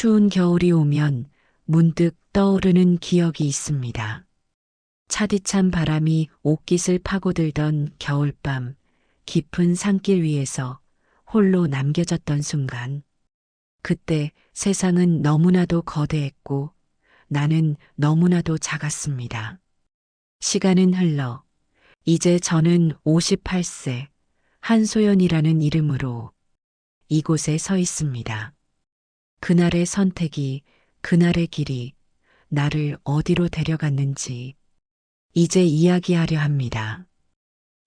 추운 겨울이 오면 문득 떠오르는 기억이 있습니다. 차디찬 바람이 옷깃을 파고들던 겨울밤, 깊은 산길 위에서 홀로 남겨졌던 순간. 그때 세상은 너무나도 거대했고 나는 너무나도 작았습니다. 시간은 흘러 이제 저는 58세 한소연이라는 이름으로 이곳에 서 있습니다. 그날의 선택이, 그날의 길이 나를 어디로 데려갔는지 이제 이야기하려 합니다.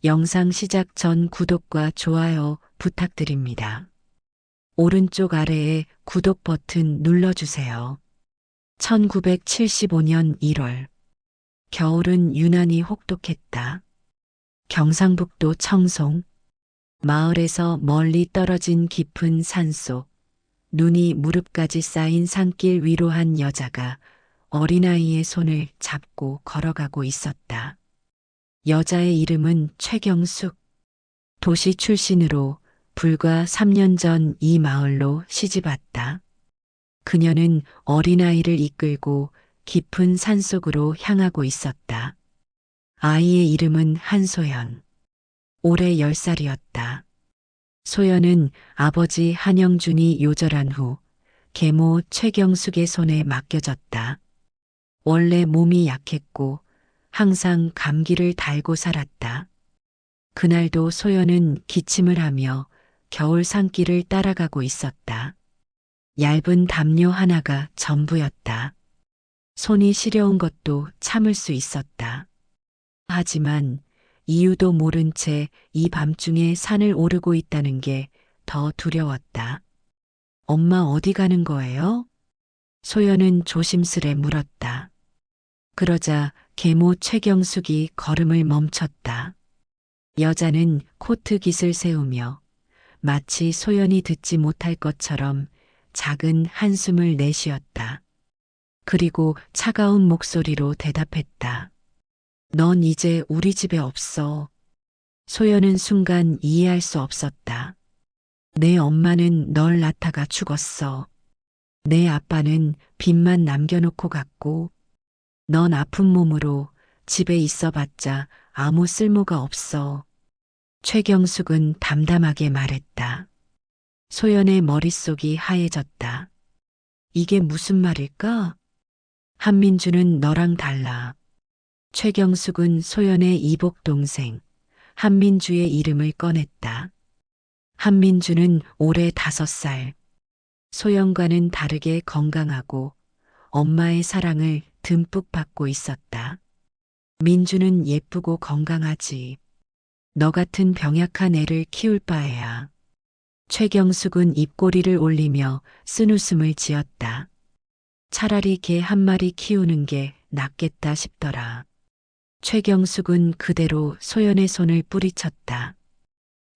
영상 시작 전 구독과 좋아요 부탁드립니다. 오른쪽 아래에 구독 버튼 눌러주세요. 1975년 1월. 겨울은 유난히 혹독했다. 경상북도 청송. 마을에서 멀리 떨어진 깊은 산속. 눈이 무릎까지 쌓인 산길 위로 한 여자가 어린아이의 손을 잡고 걸어가고 있었다. 여자의 이름은 최경숙. 도시 출신으로 불과 3년 전 이 마을로 시집왔다. 그녀는 어린아이를 이끌고 깊은 산속으로 향하고 있었다. 아이의 이름은 한소연. 올해 10살이었다. 소연은 아버지 한영준이 요절한 후 계모 최경숙의 손에 맡겨졌다. 원래 몸이 약했고 항상 감기를 달고 살았다. 그날도 소연은 기침을 하며 겨울 산길을 따라가고 있었다. 얇은 담요 하나가 전부였다. 손이 시려운 것도 참을 수 있었다. 하지만 이유도 모른 채 이 밤중에 산을 오르고 있다는 게 더 두려웠다. 엄마 어디 가는 거예요? 소연은 조심스레 물었다. 그러자 계모 최경숙이 걸음을 멈췄다. 여자는 코트 깃을 세우며 마치 소연이 듣지 못할 것처럼 작은 한숨을 내쉬었다. 그리고 차가운 목소리로 대답했다. 넌 이제 우리 집에 없어. 소연은 순간 이해할 수 없었다. 내 엄마는 널 낳다가 죽었어. 내 아빠는 빚만 남겨놓고 갔고, 넌 아픈 몸으로 집에 있어봤자 아무 쓸모가 없어. 최경숙은 담담하게 말했다. 소연의 머릿속이 하얘졌다. 이게 무슨 말일까? 한민주는 너랑 달라. 최경숙은 소연의 이복 동생 한민주의 이름을 꺼냈다. 한민주는 올해 5살. 소연과는 다르게 건강하고 엄마의 사랑을 듬뿍 받고 있었다. 민주는 예쁘고 건강하지. 너 같은 병약한 애를 키울 바에야. 최경숙은 입꼬리를 올리며 쓴웃음을 지었다. 차라리 개 한 마리 키우는 게 낫겠다 싶더라. 최경숙은 그대로 소연의 손을 뿌리쳤다.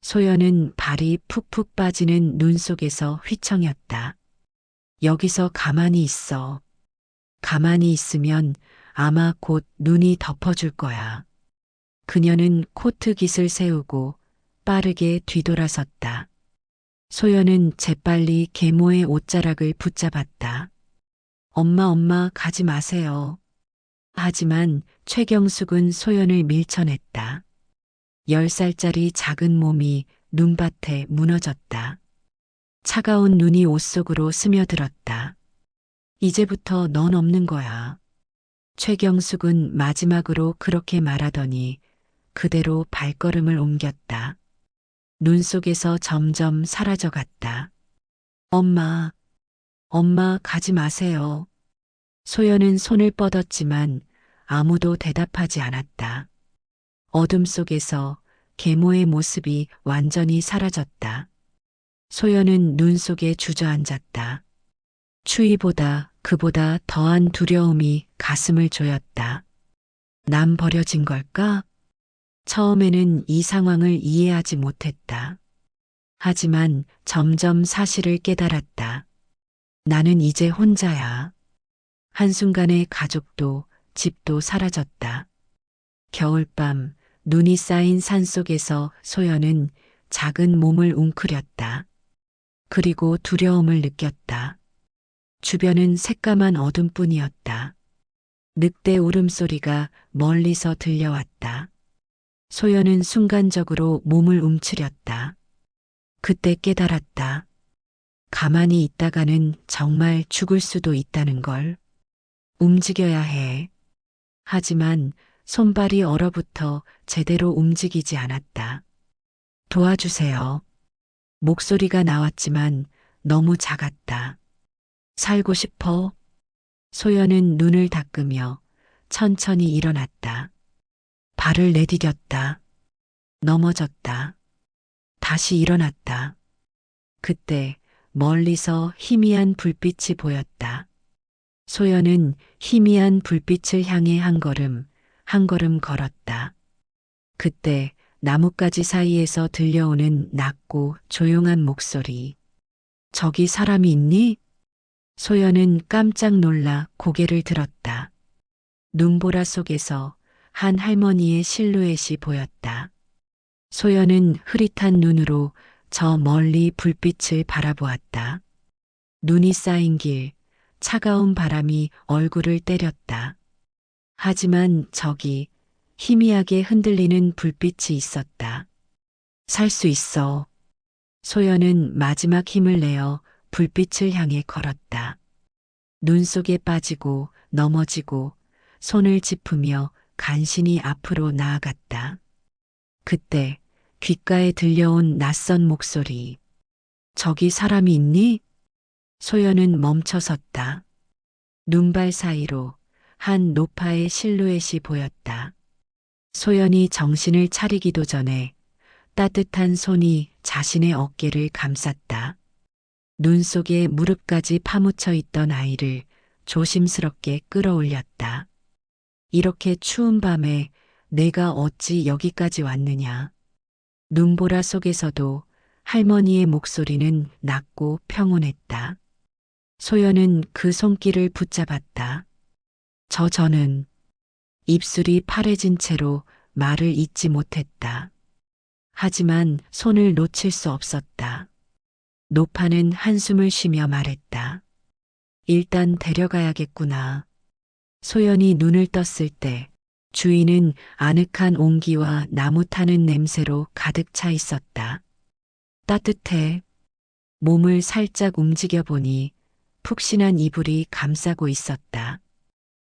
소연은 발이 푹푹 빠지는 눈 속에서 휘청였다. 여기서 가만히 있어. 가만히 있으면 아마 곧 눈이 덮어줄 거야. 그녀는 코트 깃을 세우고 빠르게 뒤돌아섰다. 소연은 재빨리 계모의 옷자락을 붙잡았다. 엄마 가지 마세요. 하지만 최경숙은 소연을 밀쳐냈다. 10살짜리 작은 몸이 눈밭에 무너졌다. 차가운 눈이 옷 속으로 스며들었다. 이제부터 넌 없는 거야. 최경숙은 마지막으로 그렇게 말하더니 그대로 발걸음을 옮겼다. 눈 속에서 점점 사라져갔다. 엄마 가지 마세요. 소연은 손을 뻗었지만 아무도 대답하지 않았다. 어둠 속에서 계모의 모습이 완전히 사라졌다. 소연은 눈 속에 주저앉았다. 추위보다 그보다 더한 두려움이 가슴을 조였다. 남 버려진 걸까? 처음에는 이 상황을 이해하지 못했다. 하지만 점점 사실을 깨달았다. 나는 이제 혼자야. 한순간에 가족도 집도 사라졌다. 겨울밤 눈이 쌓인 산속에서 소연은 작은 몸을 웅크렸다. 그리고 두려움을 느꼈다. 주변은 새까만 어둠뿐이었다. 늑대 울음소리가 멀리서 들려왔다. 소연은 순간적으로 몸을 움츠렸다. 그때 깨달았다. 가만히 있다가는 정말 죽을 수도 있다는 걸. 움직여야 해. 하지만 손발이 얼어붙어 제대로 움직이지 않았다. 도와주세요. 목소리가 나왔지만 너무 작았다. 살고 싶어. 소연은 눈을 닦으며 천천히 일어났다. 발을 내디뎠다. 넘어졌다. 다시 일어났다. 그때 멀리서 희미한 불빛이 보였다. 소연은 희미한 불빛을 향해 한 걸음 걸었다. 그때 나뭇가지 사이에서 들려오는 낮고 조용한 목소리. 저기 사람이 있니? 소연은 깜짝 놀라 고개를 들었다. 눈보라 속에서 한 할머니의 실루엣이 보였다. 소연은 흐릿한 눈으로 저 멀리 불빛을 바라보았다. 눈이 쌓인 길, 차가운 바람이 얼굴을 때렸다. 하지만 저기 희미하게 흔들리는 불빛이 있었다. 살 수 있어. 소연은 마지막 힘을 내어 불빛을 향해 걸었다. 눈 속에 빠지고 넘어지고 손을 짚으며 간신히 앞으로 나아갔다. 그때 귓가에 들려온 낯선 목소리. 저기 사람이 있니? 소연은 멈춰섰다. 눈발 사이로 한 노파의 실루엣이 보였다. 소연이 정신을 차리기도 전에 따뜻한 손이 자신의 어깨를 감쌌다. 눈 속에 무릎까지 파묻혀 있던 아이를 조심스럽게 끌어올렸다. 이렇게 추운 밤에 내가 어찌 여기까지 왔느냐. 눈보라 속에서도 할머니의 목소리는 낮고 평온했다. 소연은 그 손길을 붙잡았다. 저는 입술이 파래진 채로 말을 잇지 못했다. 하지만 손을 놓칠 수 없었다. 노파는 한숨을 쉬며 말했다. 일단 데려가야겠구나. 소연이 눈을 떴을 때 주위는 아늑한 온기와 나무 타는 냄새로 가득 차 있었다. 따뜻해. 몸을 살짝 움직여 보니 푹신한 이불이 감싸고 있었다.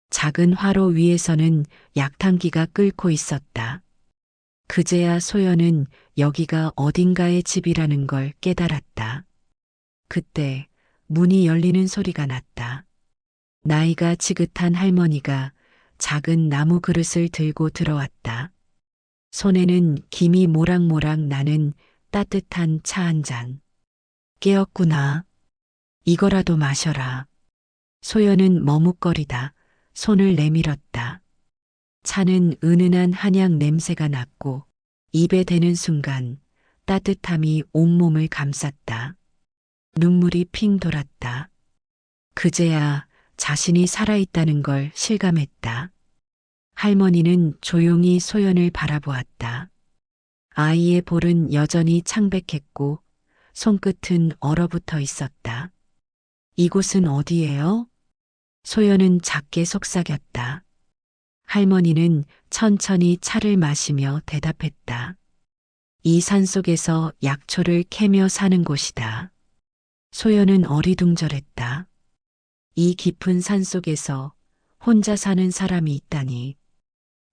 작은 화로 위에서는 약탕기가 끓고 있었다. 그제야 소연은 여기가 어딘가의 집이라는 걸 깨달았다. 그때 문이 열리는 소리가 났다. 나이가 지긋한 할머니가 작은 나무 그릇을 들고 들어왔다. 손에는 김이 모락모락 나는 따뜻한 차 한 잔. 깨었구나. 이거라도 마셔라. 소연은 머뭇거리다 손을 내밀었다. 차는 은은한 한약 냄새가 났고 입에 대는 순간 따뜻함이 온몸을 감쌌다. 눈물이 핑 돌았다. 그제야 자신이 살아있다는 걸 실감했다. 할머니는 조용히 소연을 바라보았다. 아이의 볼은 여전히 창백했고 손끝은 얼어붙어 있었다. 이곳은 어디예요? 소연은 작게 속삭였다. 할머니는 천천히 차를 마시며 대답했다. 이 산속에서 약초를 캐며 사는 곳이다. 소연은 어리둥절했다. 이 깊은 산속에서 혼자 사는 사람이 있다니.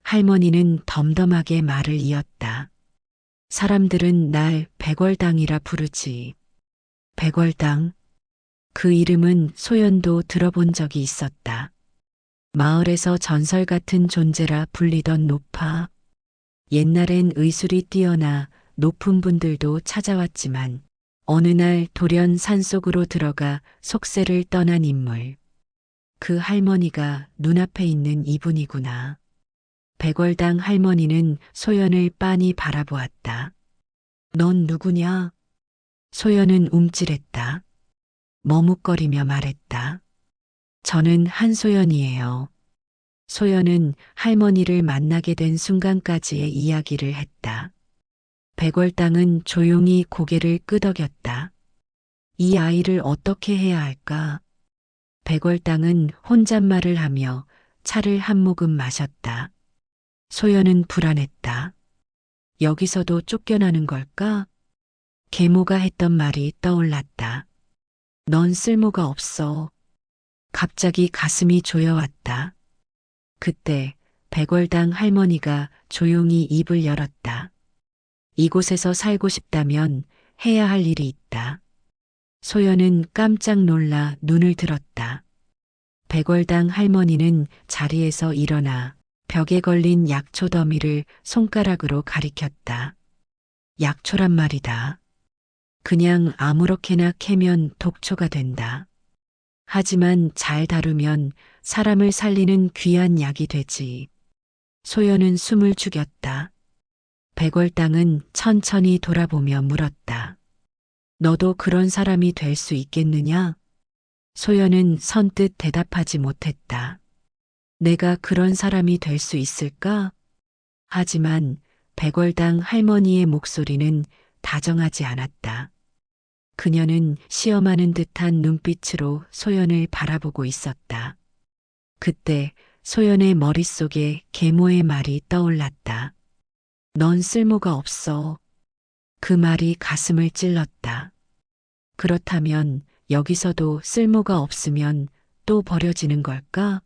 할머니는 덤덤하게 말을 이었다. 사람들은 날 백월당이라 부르지. 백월당. 그 이름은 소연도 들어본 적이 있었다. 마을에서 전설 같은 존재라 불리던 노파. 옛날엔 의술이 뛰어나 높은 분들도 찾아왔지만 어느 날 돌연 산속으로 들어가 속세를 떠난 인물. 그 할머니가 눈앞에 있는 이분이구나. 백월당 할머니는 소연을 빤히 바라보았다. 넌 누구냐? 소연은 움찔했다. 머뭇거리며 말했다. 저는 한소연이에요. 소연은 할머니를 만나게 된 순간까지의 이야기를 했다. 백월당은 조용히 고개를 끄덕였다. 이 아이를 어떻게 해야 할까? 백월당은 혼잣말을 하며 차를 한 모금 마셨다. 소연은 불안했다. 여기서도 쫓겨나는 걸까? 계모가 했던 말이 떠올랐다. 넌 쓸모가 없어. 갑자기 가슴이 조여왔다. 그때 백월당 할머니가 조용히 입을 열었다. 이곳에서 살고 싶다면 해야 할 일이 있다. 소연은 깜짝 놀라 눈을 들었다. 백월당 할머니는 자리에서 일어나 벽에 걸린 약초 더미를 손가락으로 가리켰다. 약초란 말이다. 그냥 아무렇게나 캐면 독초가 된다. 하지만 잘 다루면 사람을 살리는 귀한 약이 되지. 소연은 숨을 죽였다. 백월당은 천천히 돌아보며 물었다. 너도 그런 사람이 될 수 있겠느냐? 소연은 선뜻 대답하지 못했다. 내가 그런 사람이 될 수 있을까? 하지만 백월당 할머니의 목소리는 다정하지 않았다. 그녀는 시험하는 듯한 눈빛으로 소연을 바라보고 있었다. 그때 소연의 머릿속에 계모의 말이 떠올랐다. 넌 쓸모가 없어. 그 말이 가슴을 찔렀다. 그렇다면 여기서도 쓸모가 없으면 또 버려지는 걸까?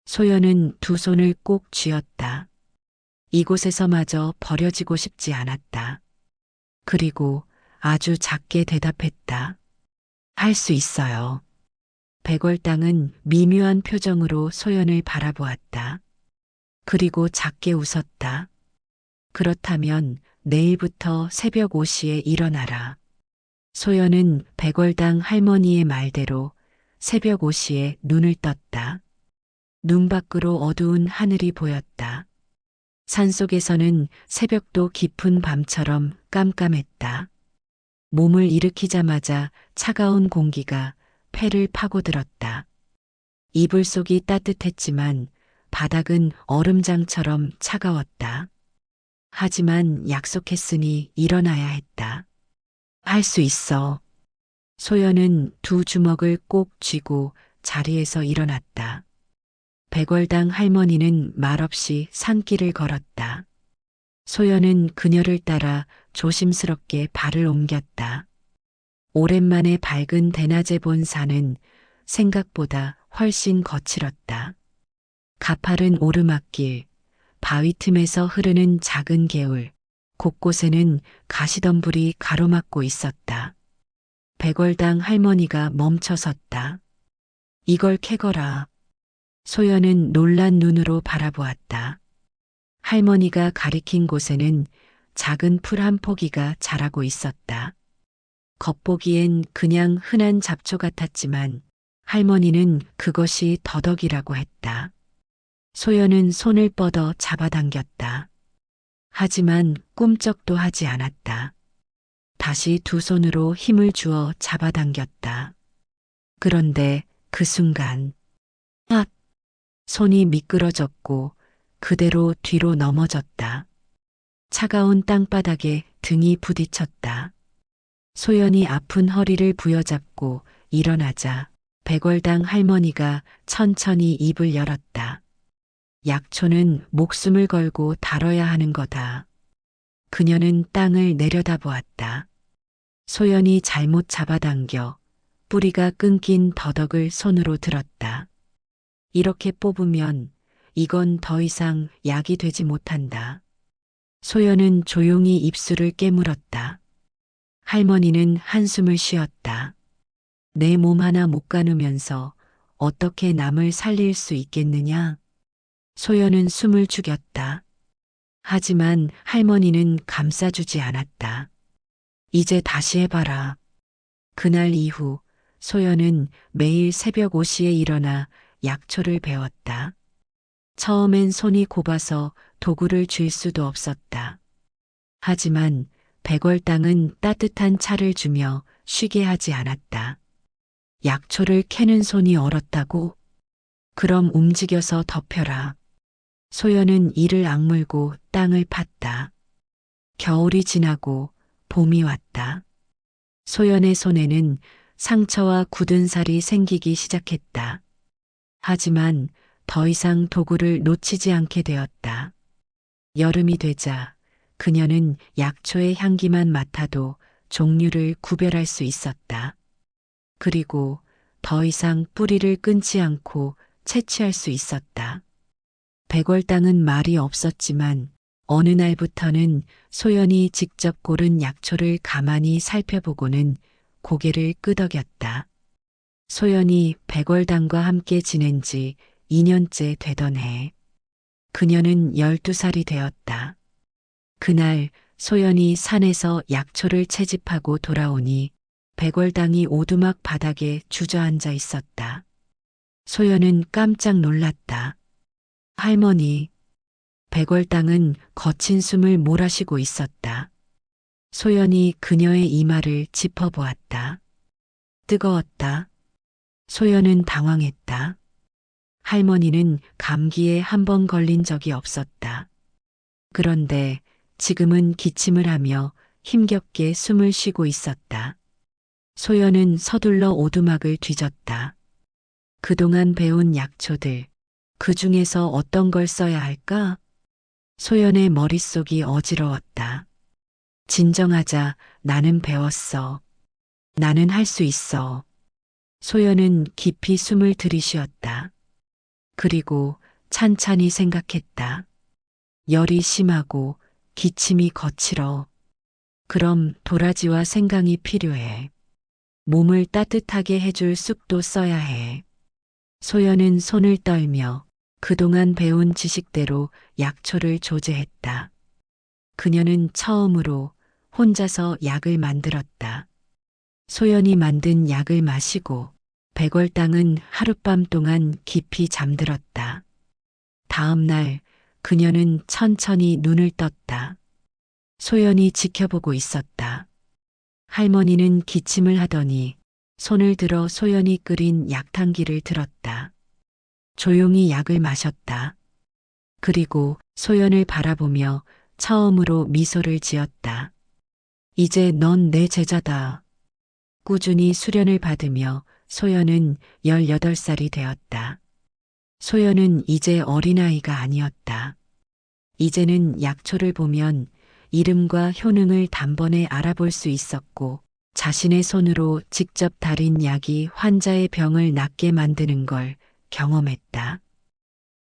소연은 두 손을 꼭 쥐었다. 이곳에서마저 버려지고 싶지 않았다. 그리고 아주 작게 대답했다. 할 수 있어요. 백월당은 미묘한 표정으로 소연을 바라보았다. 그리고 작게 웃었다. 그렇다면 내일부터 새벽 5시에 일어나라. 소연은 백월당 할머니의 말대로 새벽 5시에 눈을 떴다. 눈 밖으로 어두운 하늘이 보였다. 산속에서는 새벽도 깊은 밤처럼 깜깜했다. 몸을 일으키자마자 차가운 공기가 폐를 파고들었다. 이불 속이 따뜻했지만 바닥은 얼음장처럼 차가웠다. 하지만 약속했으니 일어나야 했다. 할 수 있어. 소연은 두 주먹을 꼭 쥐고 자리에서 일어났다. 백월당 할머니는 말없이 산길을 걸었다. 소연은 그녀를 따라 조심스럽게 발을 옮겼다. 오랜만에 밝은 대낮에 본 산은 생각보다 훨씬 거칠었다. 가파른 오르막길, 바위 틈에서 흐르는 작은 개울, 곳곳에는 가시덤불이 가로막고 있었다. 백월당 할머니가 멈춰 섰다. 이걸 캐거라. 소연은 놀란 눈으로 바라보았다. 할머니가 가리킨 곳에는 작은 풀 한 포기가 자라고 있었다. 겉보기엔 그냥 흔한 잡초 같았지만 할머니는 그것이 더덕이라고 했다. 소연은 손을 뻗어 잡아당겼다. 하지만 꿈쩍도 하지 않았다. 다시 두 손으로 힘을 주어 잡아당겼다. 그런데 그 순간, 아! 손이 미끄러졌고 그대로 뒤로 넘어졌다. 차가운 땅바닥에 등이 부딪혔다. 소연이 아픈 허리를 부여잡고 일어나자 백월당 할머니가 천천히 입을 열었다. 약초는 목숨을 걸고 다뤄야 하는 거다. 그녀는 땅을 내려다보았다. 소연이 잘못 잡아당겨 뿌리가 끊긴 더덕을 손으로 들었다. 이렇게 뽑으면 이건 더 이상 약이 되지 못한다. 소연은 조용히 입술을 깨물었다. 할머니는 한숨을 쉬었다. 내 몸 하나 못 가누면서 어떻게 남을 살릴 수 있겠느냐? 소연은 숨을 죽였다. 하지만 할머니는 감싸주지 않았다. 이제 다시 해봐라. 그날 이후 소연은 매일 새벽 5시에 일어나 약초를 배웠다. 처음엔 손이 곱아서 도구를 쥘 수도 없었다. 하지만 백월당은 따뜻한 차를 주며 쉬게 하지 않았다. 약초를 캐는 손이 얼었다고? 그럼 움직여서 덮여라. 소연은 이를 악물고 땅을 팠다. 겨울이 지나고 봄이 왔다. 소연의 손에는 상처와 굳은 살이 생기기 시작했다. 하지만 더 이상 도구를 놓치지 않게 되었다. 여름이 되자 그녀는 약초의 향기만 맡아도 종류를 구별할 수 있었다. 그리고 더 이상 뿌리를 끊지 않고 채취할 수 있었다. 백월당은 말이 없었지만 어느 날부터는 소연이 직접 고른 약초를 가만히 살펴보고는 고개를 끄덕였다. 소연이 백월당과 함께 지낸 지 2년째 되던 해. 그녀는 12살이 되었다. 그날 소연이 산에서 약초를 채집하고 돌아오니 백월당이 오두막 바닥에 주저앉아 있었다. 소연은 깜짝 놀랐다. 할머니, 백월당은 거친 숨을 몰아쉬고 있었다. 소연이 그녀의 이마를 짚어보았다. 뜨거웠다. 소연은 당황했다. 할머니는 감기에 한 번 걸린 적이 없었다. 그런데 지금은 기침을 하며 힘겹게 숨을 쉬고 있었다. 소연은 서둘러 오두막을 뒤졌다. 그동안 배운 약초들, 그 중에서 어떤 걸 써야 할까? 소연의 머릿속이 어지러웠다. 진정하자, 나는 배웠어. 나는 할 수 있어. 소연은 깊이 숨을 들이쉬었다. 그리고 찬찬히 생각했다. 열이 심하고 기침이 거칠어. 그럼 도라지와 생강이 필요해. 몸을 따뜻하게 해줄 쑥도 써야 해. 소연은 손을 떨며 그동안 배운 지식대로 약초를 조제했다. 그녀는 처음으로 혼자서 약을 만들었다. 소연이 만든 약을 마시고 백월당은 하룻밤 동안 깊이 잠들었다. 다음 날 그녀는 천천히 눈을 떴다. 소연이 지켜보고 있었다. 할머니는 기침을 하더니 손을 들어 소연이 끓인 약탕기를 들었다. 조용히 약을 마셨다. 그리고 소연을 바라보며 처음으로 미소를 지었다. 이제 넌 내 제자다. 꾸준히 수련을 받으며 소연은 18살이 되었다. 소연은 이제 어린아이가 아니었다. 이제는 약초를 보면 이름과 효능을 단번에 알아볼 수 있었고 자신의 손으로 직접 달인 약이 환자의 병을 낫게 만드는 걸 경험했다.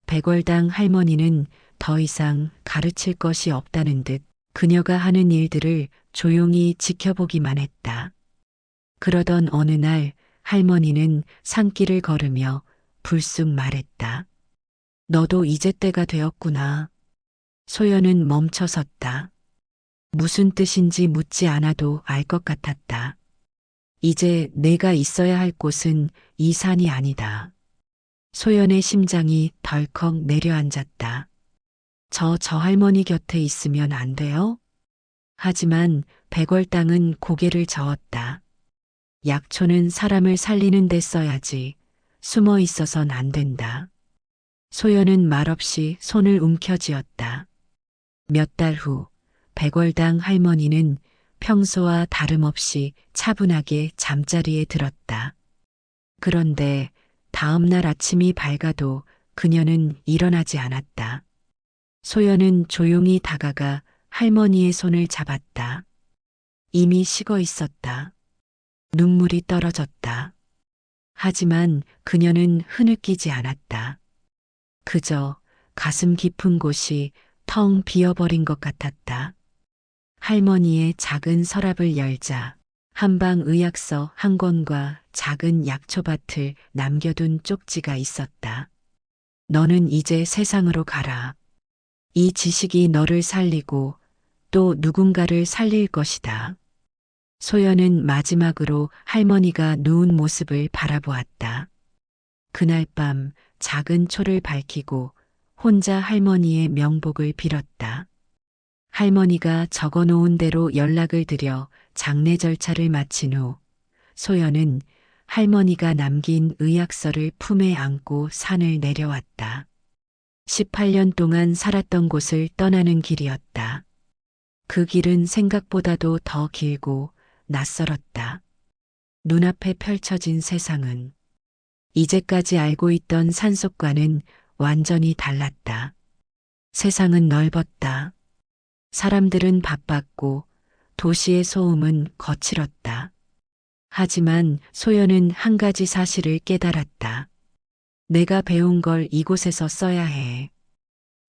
백월당 할머니는 더 이상 가르칠 것이 없다는 듯 그녀가 하는 일들을 조용히 지켜보기만 했다. 그러던 어느 날 할머니는 산길을 걸으며 불쑥 말했다. 너도 이제 때가 되었구나. 소연은 멈춰섰다. 무슨 뜻인지 묻지 않아도 알 것 같았다. 이제 내가 있어야 할 곳은 이 산이 아니다. 소연의 심장이 덜컥 내려앉았다. 저 할머니 곁에 있으면 안 돼요? 하지만 백월당은 고개를 저었다. 약초는 사람을 살리는 데 써야지. 숨어 있어선 안 된다. 소연은 말없이 손을 움켜쥐었다. 몇 달 후 백월당 할머니는 평소와 다름없이 차분하게 잠자리에 들었다. 그런데 다음 날 아침이 밝아도 그녀는 일어나지 않았다. 소연은 조용히 다가가 할머니의 손을 잡았다. 이미 식어 있었다. 눈물이 떨어졌다. 하지만 그녀는 흐느끼지 않았다. 그저 가슴 깊은 곳이 텅 비어버린 것 같았다. 할머니의 작은 서랍을 열자 한방 의학서 한 권과 작은 약초밭을 남겨둔 쪽지가 있었다. 너는 이제 세상으로 가라. 이 지식이 너를 살리고 또 누군가를 살릴 것이다. 소연은 마지막으로 할머니가 누운 모습을 바라보았다. 그날 밤 작은 초를 밝히고 혼자 할머니의 명복을 빌었다. 할머니가 적어 놓은 대로 연락을 드려 장례 절차를 마친 후 소연은 할머니가 남긴 의학서를 품에 안고 산을 내려왔다. 18년 동안 살았던 곳을 떠나는 길이었다. 그 길은 생각보다도 더 길고 낯설었다. 눈앞에 펼쳐진 세상은 이제까지 알고 있던 산속과는 완전히 달랐다. 세상은 넓었다. 사람들은 바빴고 도시의 소음은 거칠었다. 하지만 소연은 한 가지 사실을 깨달았다. 내가 배운 걸 이곳에서 써야 해.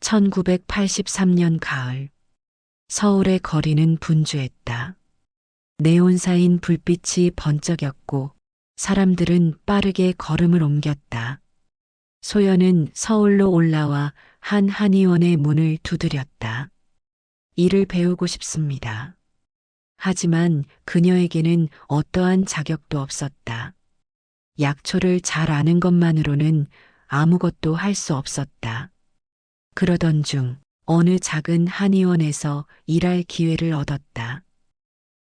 1983년 가을, 서울의 거리는 분주했다. 네온사인 불빛이 번쩍였고 사람들은 빠르게 걸음을 옮겼다. 소연은 서울로 올라와 한 한의원의 문을 두드렸다. 일을 배우고 싶습니다. 하지만 그녀에게는 어떠한 자격도 없었다. 약초를 잘 아는 것만으로는 아무것도 할 수 없었다. 그러던 중 어느 작은 한의원에서 일할 기회를 얻었다.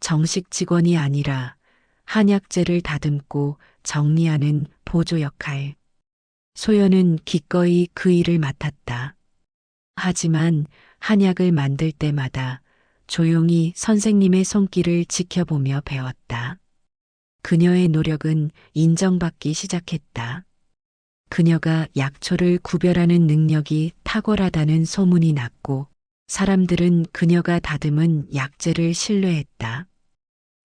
정식 직원이 아니라 한약재를 다듬고 정리하는 보조 역할. 소연은 기꺼이 그 일을 맡았다. 하지만 한약을 만들 때마다 조용히 선생님의 손길을 지켜보며 배웠다. 그녀의 노력은 인정받기 시작했다. 그녀가 약초를 구별하는 능력이 탁월하다는 소문이 났고 사람들은 그녀가 다듬은 약재를 신뢰했다.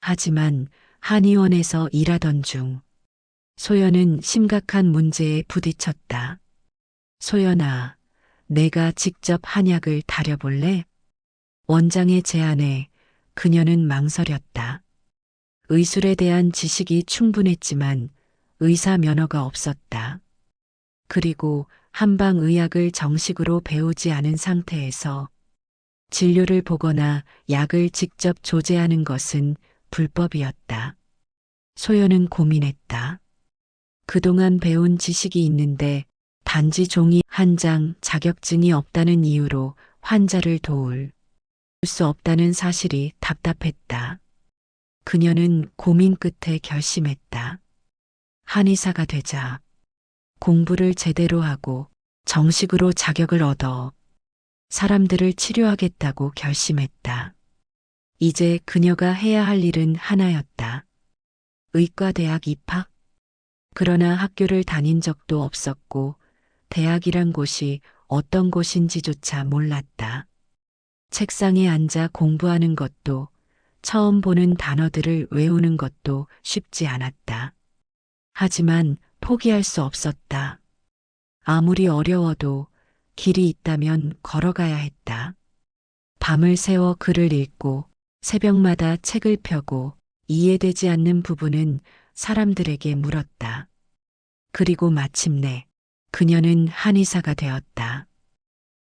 하지만 한의원에서 일하던 중 소연은 심각한 문제에 부딪혔다. 소연아, 내가 직접 한약을 다려볼래? 원장의 제안에 그녀는 망설였다. 의술에 대한 지식이 충분했지만 의사 면허가 없었다. 그리고 한방의학을 정식으로 배우지 않은 상태에서 진료를 보거나 약을 직접 조제하는 것은 불법이었다. 소연은 고민했다. 그동안 배운 지식이 있는데 단지 종이 한 장 자격증이 없다는 이유로 환자를 도울 수 없다는 사실이 답답했다. 그녀는 고민 끝에 결심했다. 한의사가 되자 공부를 제대로 하고 정식으로 자격을 얻어 사람들을 치료하겠다고 결심했다. 이제 그녀가 해야 할 일은 하나였다. 의과대학 입학? 그러나 학교를 다닌 적도 없었고 대학이란 곳이 어떤 곳인지조차 몰랐다. 책상에 앉아 공부하는 것도 처음 보는 단어들을 외우는 것도 쉽지 않았다. 하지만 포기할 수 없었다. 아무리 어려워도 길이 있다면 걸어가야 했다. 밤을 새워 글을 읽고 새벽마다 책을 펴고 이해되지 않는 부분은 사람들에게 물었다. 그리고 마침내 그녀는 한의사가 되었다.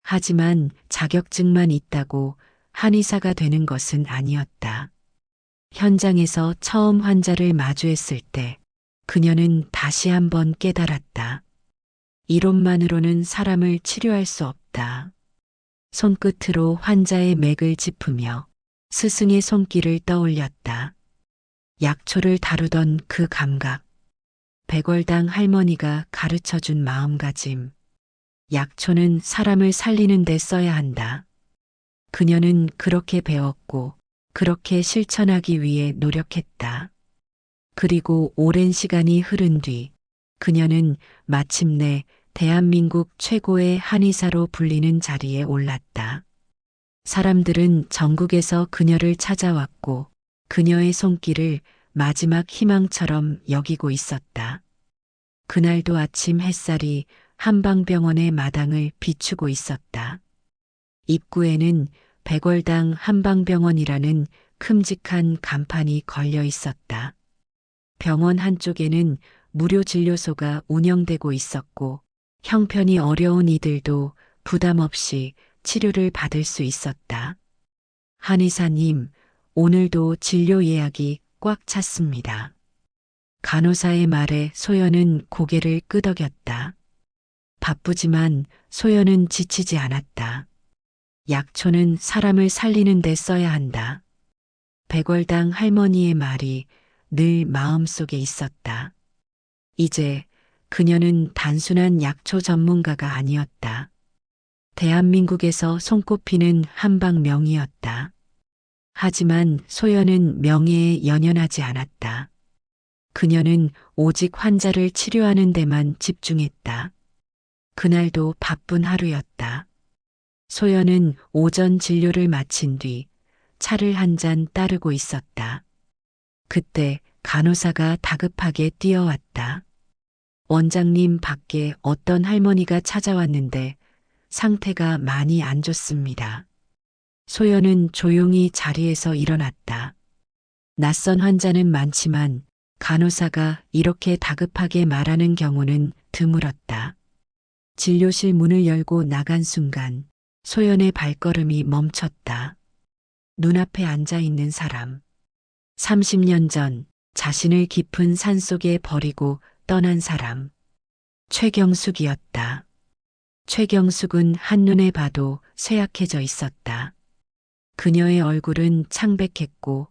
하지만 자격증만 있다고 한의사가 되는 것은 아니었다. 현장에서 처음 환자를 마주했을 때 그녀는 다시 한번 깨달았다. 이론만으로는 사람을 치료할 수 없다. 손끝으로 환자의 맥을 짚으며 스승의 손길을 떠올렸다. 약초를 다루던 그 감각, 백월당 할머니가 가르쳐준 마음가짐. 약초는 사람을 살리는 데 써야 한다. 그녀는 그렇게 배웠고 그렇게 실천하기 위해 노력했다. 그리고 오랜 시간이 흐른 뒤 그녀는 마침내 대한민국 최고의 한의사로 불리는 자리에 올랐다. 사람들은 전국에서 그녀를 찾아왔고 그녀의 손길을 마지막 희망처럼 여기고 있었다. 그날도 아침 햇살이 한방병원의 마당을 비추고 있었다. 입구에는 백월당 한방병원이라는 큼직한 간판이 걸려 있었다. 병원 한쪽에는 무료 진료소가 운영되고 있었고 형편이 어려운 이들도 부담 없이 치료를 받을 수 있었다. 한의사님, 오늘도 진료 예약이 꽉 찼습니다. 간호사의 말에 소연은 고개를 끄덕였다. 바쁘지만 소연은 지치지 않았다. 약초는 사람을 살리는 데 써야 한다. 백월당 할머니의 말이 늘 마음속에 있었다. 이제 그녀는 단순한 약초 전문가가 아니었다. 대한민국에서 손꼽히는 한방명이었다. 하지만 소연은 명예에 연연하지 않았다. 그녀는 오직 환자를 치료하는 데만 집중했다. 그날도 바쁜 하루였다. 소연은 오전 진료를 마친 뒤 차를 한 잔 따르고 있었다. 그때 간호사가 다급하게 뛰어왔다. 원장님, 밖에 어떤 할머니가 찾아왔는데 상태가 많이 안 좋습니다. 소연은 조용히 자리에서 일어났다. 낯선 환자는 많지만 간호사가 이렇게 다급하게 말하는 경우는 드물었다. 진료실 문을 열고 나간 순간 소연의 발걸음이 멈췄다. 눈앞에 앉아 있는 사람. 30년 전 자신을 깊은 산속에 버리고 떠난 사람. 최경숙이었다. 최경숙은 한눈에 봐도 쇠약해져 있었다. 그녀의 얼굴은 창백했고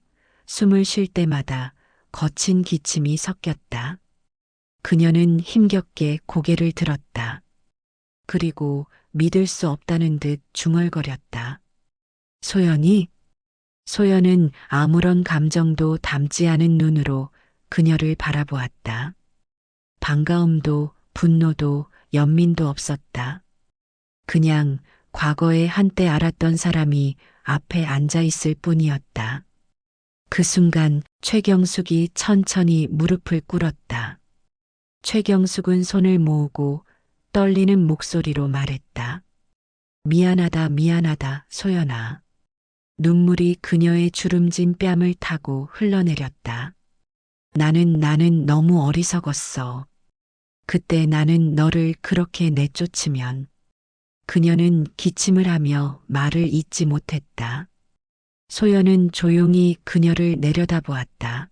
숨을 쉴 때마다 거친 기침이 섞였다. 그녀는 힘겹게 고개를 들었다. 그리고 믿을 수 없다는 듯 중얼거렸다. 소연이? 소연은 아무런 감정도 담지 않은 눈으로 그녀를 바라보았다. 반가움도 분노도 연민도 없었다. 그냥 과거에 한때 알았던 사람이 앞에 앉아 있을 뿐이었다. 그 순간 최경숙이 천천히 무릎을 꿇었다. 최경숙은 손을 모으고 떨리는 목소리로 말했다. 미안하다, 미안하다, 소연아. 눈물이 그녀의 주름진 뺨을 타고 흘러내렸다. 나는 너무 어리석었어. 그때 나는 너를 그렇게 내쫓으면. 그녀는 기침을 하며 말을 잇지 못했다. 소연은 조용히 그녀를 내려다보았다.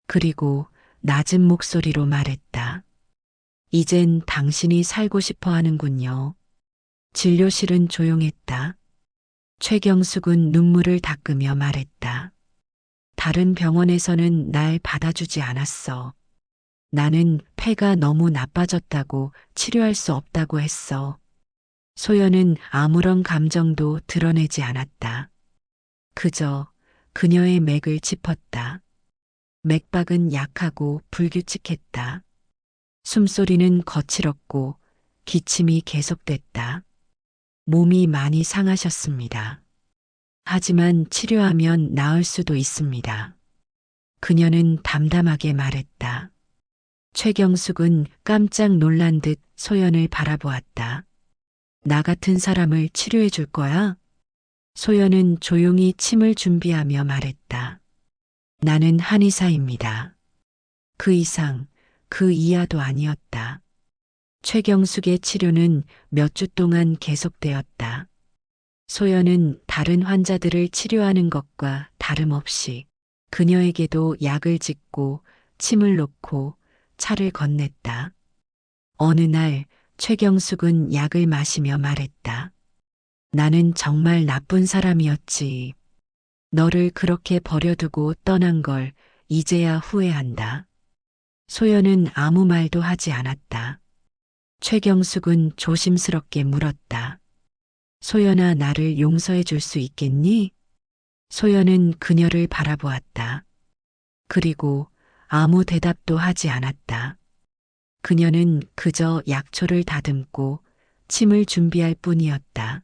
그리고 낮은 목소리로 말했다. 이젠 당신이 살고 싶어 하는군요. 진료실은 조용했다. 최경숙은 눈물을 닦으며 말했다. 다른 병원에서는 날 받아주지 않았어. 나는 폐가 너무 나빠졌다고 치료할 수 없다고 했어. 소연은 아무런 감정도 드러내지 않았다. 그저 그녀의 맥을 짚었다. 맥박은 약하고 불규칙했다. 숨소리는 거칠었고 기침이 계속됐다. 몸이 많이 상하셨습니다. 하지만 치료하면 나을 수도 있습니다. 그녀는 담담하게 말했다. 최경숙은 깜짝 놀란 듯 소연을 바라보았다. 나 같은 사람을 치료해 줄 거야? 소연은 조용히 침을 준비하며 말했다. 나는 한의사입니다. 그 이상, 그 이하도 아니었다. 최경숙의 치료는 몇 주 동안 계속되었다. 소연은 다른 환자들을 치료하는 것과 다름없이 그녀에게도 약을 짓고 침을 놓고 차를 건넸다. 어느 날 최경숙은 약을 마시며 말했다. 나는 정말 나쁜 사람이었지. 너를 그렇게 버려두고 떠난 걸 이제야 후회한다. 소연은 아무 말도 하지 않았다. 최경숙은 조심스럽게 물었다. 소연아, 나를 용서해 줄 수 있겠니? 소연은 그녀를 바라보았다. 그리고 아무 대답도 하지 않았다. 그녀는 그저 약초를 다듬고 침을 준비할 뿐이었다.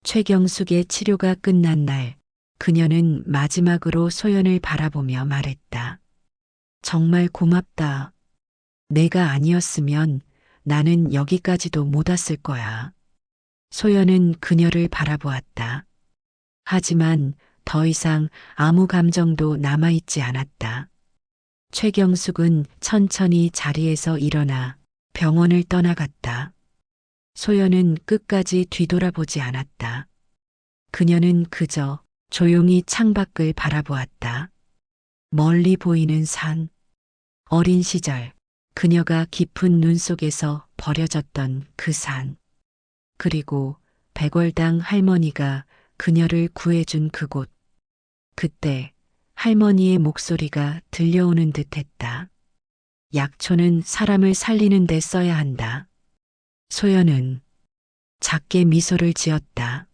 최경숙의 치료가 끝난 날, 그녀는 마지막으로 소연을 바라보며 말했다. 정말 고맙다. 내가 아니었으면 나는 여기까지도 못 왔을 거야. 소연은 그녀를 바라보았다. 하지만 더 이상 아무 감정도 남아있지 않았다. 최경숙은 천천히 자리에서 일어나 병원을 떠나갔다. 소연은 끝까지 뒤돌아보지 않았다. 그녀는 그저 조용히 창밖을 바라보았다. 멀리 보이는 산. 어린 시절 그녀가 깊은 눈 속에서 버려졌던 그 산. 그리고 백월당 할머니가 그녀를 구해준 그곳. 그때 할머니의 목소리가 들려오는 듯했다. 약초는 사람을 살리는 데 써야 한다. 소연은 작게 미소를 지었다.